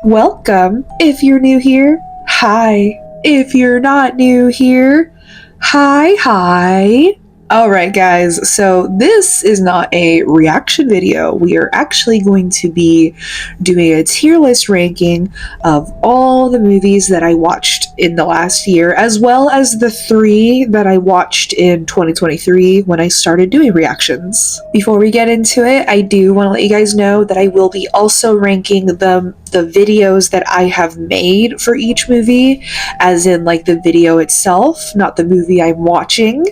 Welcome if you're new here. Hi if you're not new here. Hi. Alright guys, so this is not a reaction video. We are actually going to be doing a tier list ranking of all the movies that I watched in the last year, as well as the 3 that I watched in 2023 when I started doing reactions. Before we get into it, I do want to let you guys know that I will be also ranking the videos that I have made for each movie, as in like the video itself, not the movie I'm watching.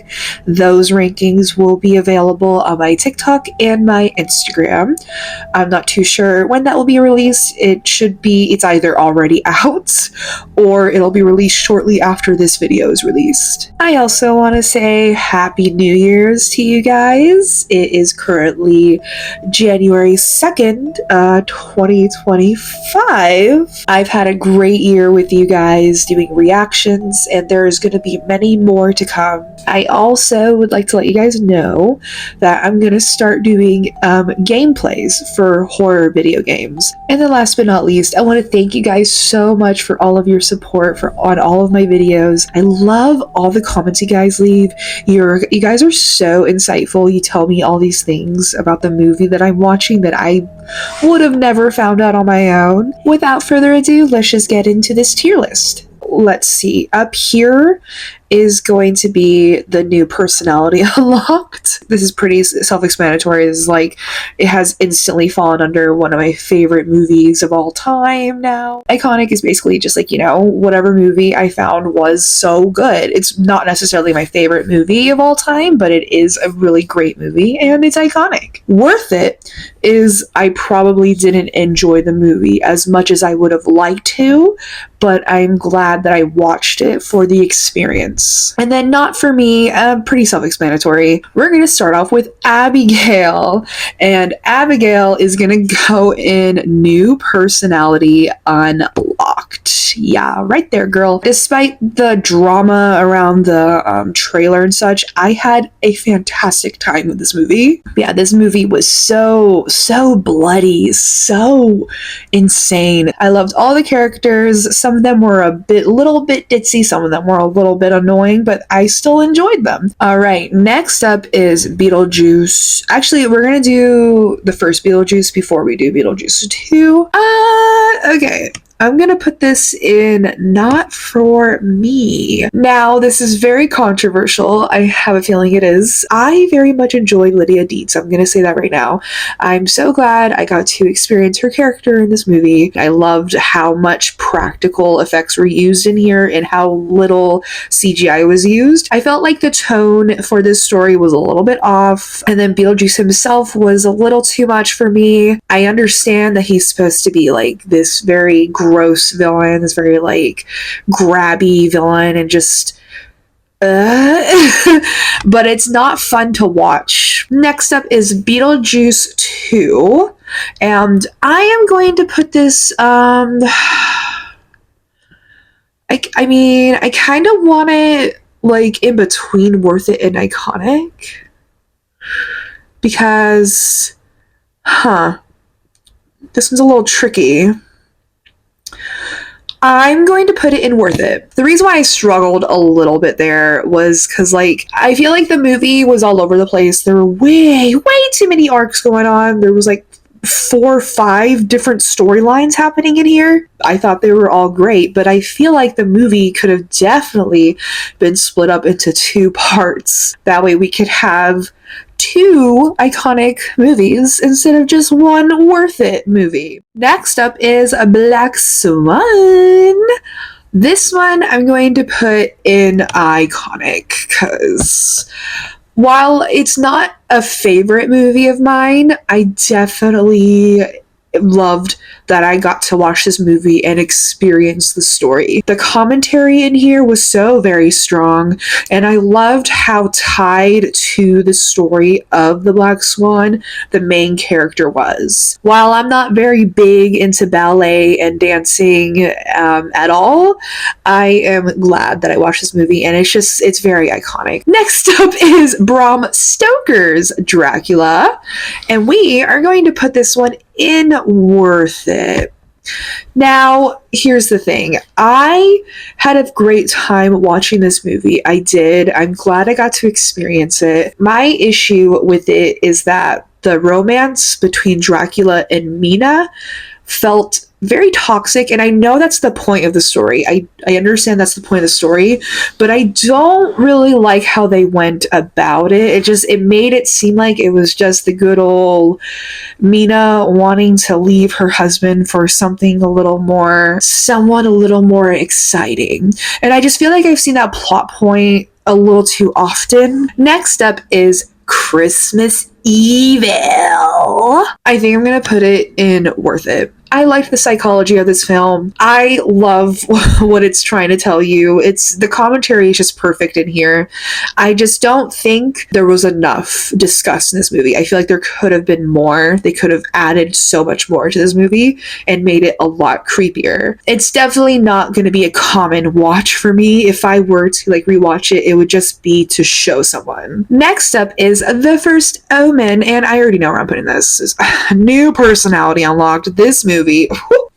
Those rankings will be available on my TikTok and my Instagram. I'm not too sure when that will be released. It's either already out or it'll be released shortly after this video is released. I also want to say Happy New Year's to you guys. It is currently January 2nd, 2025. I've had a great year with you guys doing reactions, and there's going to be many more to come. I also would like to let you guys know that I'm going to start doing gameplays for horror video games. And then last but not least, I want to thank you guys so much for all of your support on all of my videos. I love all the comments you guys leave. You guys are so insightful. You tell me all these things about the movie that I'm watching that I would have never found out on my own. Without further ado, let's just get into this tier list. Let's see. Up here is going to be the new personality unlocked. This is pretty self-explanatory. This is like, it has instantly fallen under one of my favorite movies of all time now. Iconic is basically just like, whatever movie I found was so good. It's not necessarily my favorite movie of all time, but it is a really great movie and it's iconic. Worth it is I probably didn't enjoy the movie as much as I would have liked to, but I'm glad that I watched it for the experience. And then not for me, pretty self-explanatory. We're going to start off with Abigail, and Abigail is going to go in new personality unlocked. Yeah, right there, girl. Despite the drama around the trailer and such, I had a fantastic time with this movie. Yeah, this movie was so bloody, so insane. I loved all the characters. Some of them were a little bit ditzy, some of them were a little bit annoying, but I still enjoyed them. Alright, next up is Beetlejuice. Actually, we're gonna do the first Beetlejuice before we do Beetlejuice 2. Okay. I'm gonna put this in not for me. Now, this is very controversial. I have a feeling it is. I very much enjoyed Lydia Deetz. I'm gonna say that right now. I'm so glad I got to experience her character in this movie. I loved how much practical effects were used in here and how little CGI was used. I felt like the tone for this story was a little bit off, and then Beetlejuice himself was a little too much for me. I understand that he's supposed to be like this very gross villain, this very like grabby villain, and just but it's not fun to watch. Next up is Beetlejuice 2, and I am going to put this I mean, I kind of want it like in between Worth It and Iconic, because this one's a little tricky. I'm going to put it in Worth It. The reason why I struggled a little bit there was because, like, I feel like the movie was all over the place. There were way too many arcs going on. There was like 4 or 5 different storylines happening in here. I thought they were all great, but I feel like the movie could have definitely been split up into 2 parts. That way we could have 2 iconic movies instead of just 1 Worth It movie. Next up is a Black Swan. This one I'm going to put in iconic because while it's not a favorite movie of mine, I definitely loved that I got to watch this movie and experience the story. The commentary in here was so very strong, and I loved how tied to the story of the Black Swan the main character was. While I'm not very big into ballet and dancing at all, I am glad that I watched this movie, and it's very iconic. Next up is Bram Stoker's Dracula, and we are going to put this one in Worth It. Now, here's the thing. I had a great time watching this movie. I did. I'm glad I got to experience it. My issue with it is that the romance between Dracula and Mina felt very toxic, and I know that's the point of the story. I understand that's the point of the story, but I don't really like how they went about it. It made it seem like it was just the good old Mina wanting to leave her husband for something a little more exciting. And I just feel like I've seen that plot point a little too often. Next up is Christmas Evil. I think I'm gonna put it in worth it. I liked the psychology of this film. I love what it's trying to tell you. The commentary is just perfect in here. I just don't think there was enough discussed in this movie. I feel like there could have been more. They could have added so much more to this movie and made it a lot creepier. It's definitely not going to be a common watch for me. If I were to rewatch it, it would just be to show someone. Next up is The First Omen, and I already know where I'm putting this. New personality unlocked. This movie,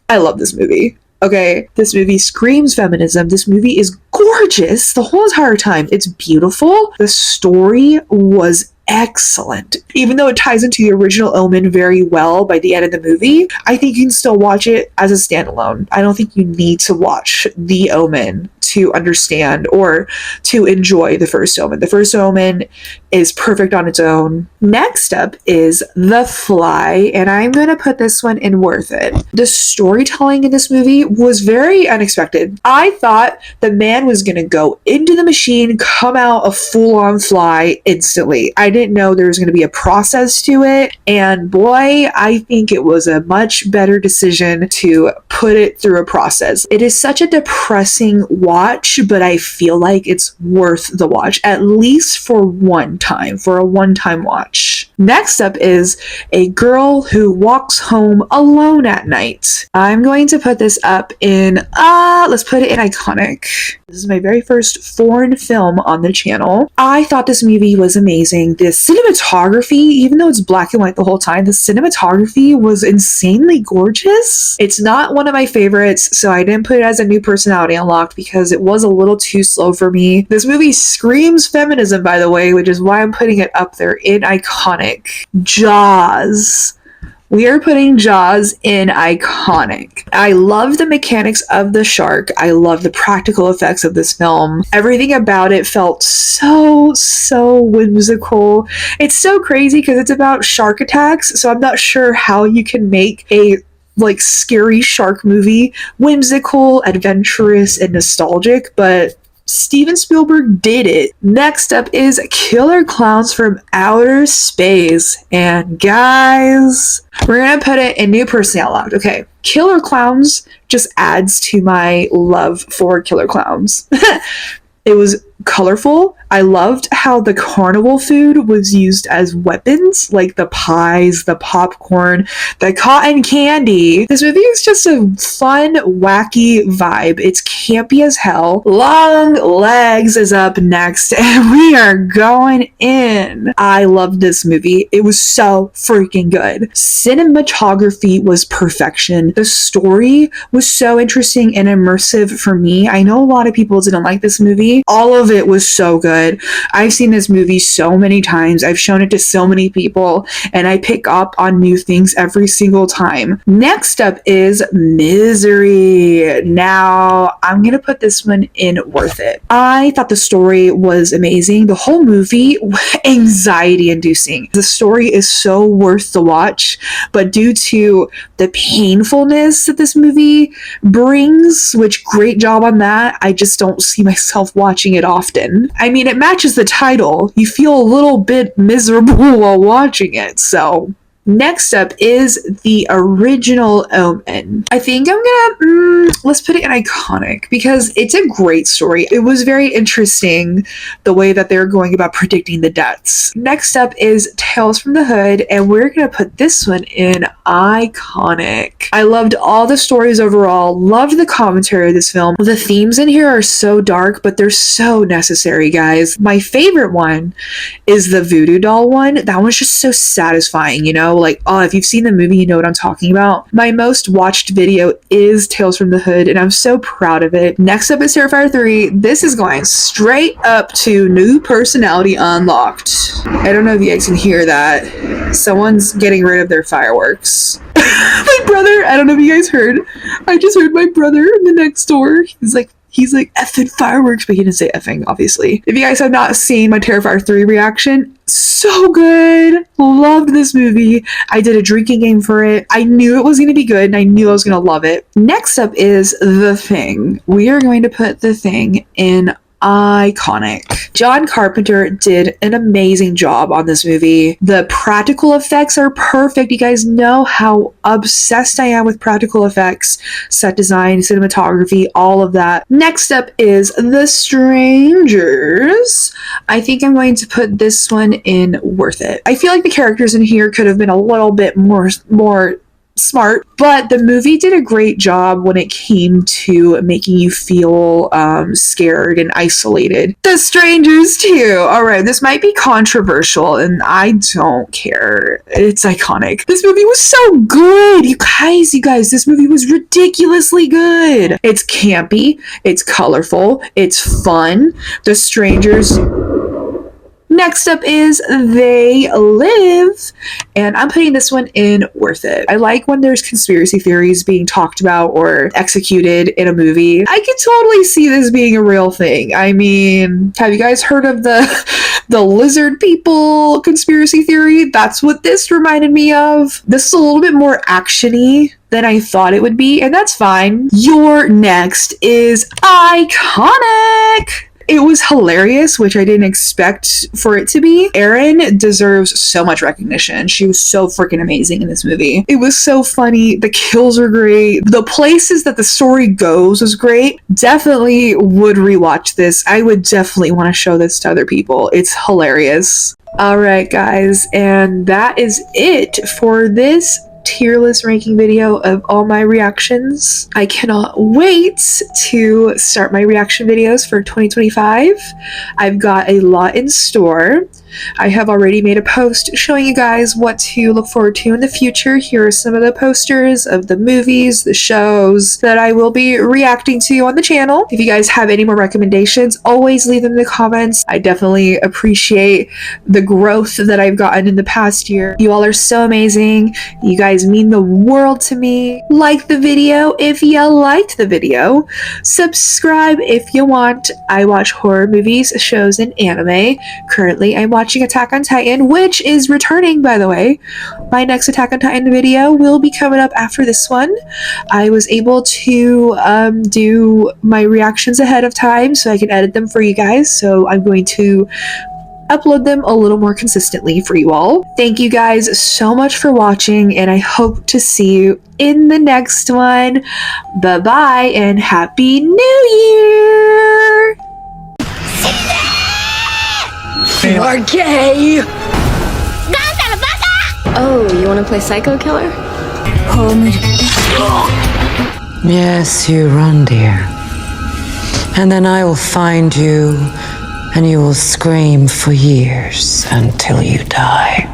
I love this movie. Okay, this movie screams feminism. This movie is gorgeous the whole entire time. It's beautiful. The story was excellent. Even though it ties into the original Omen very well by the end of the movie, I think you can still watch it as a standalone. I don't think you need to watch The Omen to understand or to enjoy The First Omen. The First Omen is perfect on its own. Next up is The Fly, and I'm going to put this one in worth it. The storytelling in this movie was very unexpected. I thought the man was going to go into the machine, come out a full-on fly instantly. I didn't know there was going to be a process to it, and boy, I think it was a much better decision to put it through a process. It is such a depressing watch, but I feel like it's worth the watch, at least for a one-time watch. Next up is A Girl Who Walks Home Alone at Night. I'm going to put this up in, let's put it in iconic. This is my very first foreign film on the channel. I thought this movie was amazing. The cinematography, even though it's black and white the whole time, the cinematography was insanely gorgeous. It's not one of my favorites, so I didn't put it as a new personality unlocked because it was a little too slow for me. This movie screams feminism, by the way, which is why I'm putting it up there in iconic. Jaws. We are putting Jaws in iconic. I love the mechanics of the shark. I love the practical effects of this film. Everything about it felt so whimsical. It's so crazy because it's about shark attacks, so I'm not sure how you can make a scary shark movie whimsical, adventurous, and nostalgic, but Steven Spielberg did it. Next up is Killer Clowns from Outer Space. And guys, we're gonna put it in new personality unlocked. Okay, Killer Clowns just adds to my love for Killer Clowns. It was colorful. I loved how the carnival food was used as weapons, like the pies, the popcorn, the cotton candy. This movie is just a fun, wacky vibe. It's campy as hell. Long Legs is up next, and we are going in. I loved this movie. It was so freaking good. Cinematography was perfection. The story was so interesting and immersive for me. I know a lot of people didn't like this movie. All of it was so good. I've seen this movie so many times. I've shown it to so many people, and I pick up on new things every single time. Next up is Misery. Now, I'm going to put this one in worth it. I thought the story was amazing. The whole movie, anxiety-inducing. The story is so worth the watch, but due to the painfulness that this movie brings, which great job on that, I just don't see myself watching it often. I mean, it matches the title. You feel a little bit miserable while watching it, so next up is the original Omen. I think I'm gonna, let's put it in iconic because it's a great story. It was very interesting the way that they're going about predicting the deaths. Next up is Tales from the Hood, and we're gonna put this one in iconic. I loved all the stories overall, loved the commentary of this film. The themes in here are so dark, but they're so necessary, guys. My favorite one is the voodoo doll one. That one's just so satisfying, you know? Like, oh, if you've seen the movie, you know what I'm talking about. My most watched video is Tales from the Hood, and I'm so proud of it. Next up is Terrifier 3. This is going straight up to new personality unlocked. I don't know if you guys can hear that. Someone's getting rid of their fireworks. My brother, I don't know if you guys heard. I just heard my brother in the next door. He's like effing fireworks, but he didn't say effing, obviously. If you guys have not seen my Terrifier 3 reaction, so good. Loved this movie. I did a drinking game for it. I knew it was going to be good, and I knew I was going to love it. Next up is The Thing. We are going to put The Thing in iconic. John Carpenter did an amazing job on this movie. The practical effects are perfect. You guys know how obsessed I am with practical effects, set design, cinematography, all of that. Next up is The Strangers. I think I'm going to put this one in worth it. I feel like the characters in here could have been a little bit more smart, but the movie did a great job when it came to making you feel scared and isolated. The Strangers too. All right, this might be controversial, and I don't care. It's iconic. This movie was so good. You guys, this movie was ridiculously good. It's campy, it's colorful, it's fun. The Strangers. Next up is They Live, and I'm putting this one in worth it. I like when there's conspiracy theories being talked about or executed in a movie. I could totally see this being a real thing. I mean, have you guys heard of the lizard people conspiracy theory? That's what this reminded me of. This is a little bit more action-y than I thought it would be, and that's fine. Your next is iconic. It was hilarious, which I didn't expect for it to be. Erin deserves so much recognition. She was so freaking amazing in this movie. It was so funny. The kills were great. The places that the story goes was great. Definitely would rewatch this. I would definitely want to show this to other people. It's hilarious. All right, guys, and that is it for this tier list ranking video of all my reactions. I cannot wait to start my reaction videos for 2025. I've got a lot in store. I have already made a post showing you guys what to look forward to in the future. Here are some of the posters of the movies, the shows that I will be reacting to on the channel. If you guys have any more recommendations, always leave them in the comments. I definitely appreciate the growth that I've gotten in the past year. You all are so amazing. You guys mean the world to me. Like the video if you liked the video. Subscribe if you want. I watch horror movies, shows, and anime. Currently, I'm watching Attack on Titan, which is returning, by the way. My next Attack on Titan video will be coming up after this one. I was able to do my reactions ahead of time so I can edit them for you guys, so I'm going to upload them a little more consistently for you all. Thank you guys so much for watching, and I hope to see you in the next one. Bye-bye, and Happy New Year! You are gay! Oh, you want to play Psycho Killer? Yes, you run, dear. And then I will find you, and you will scream for years until you die.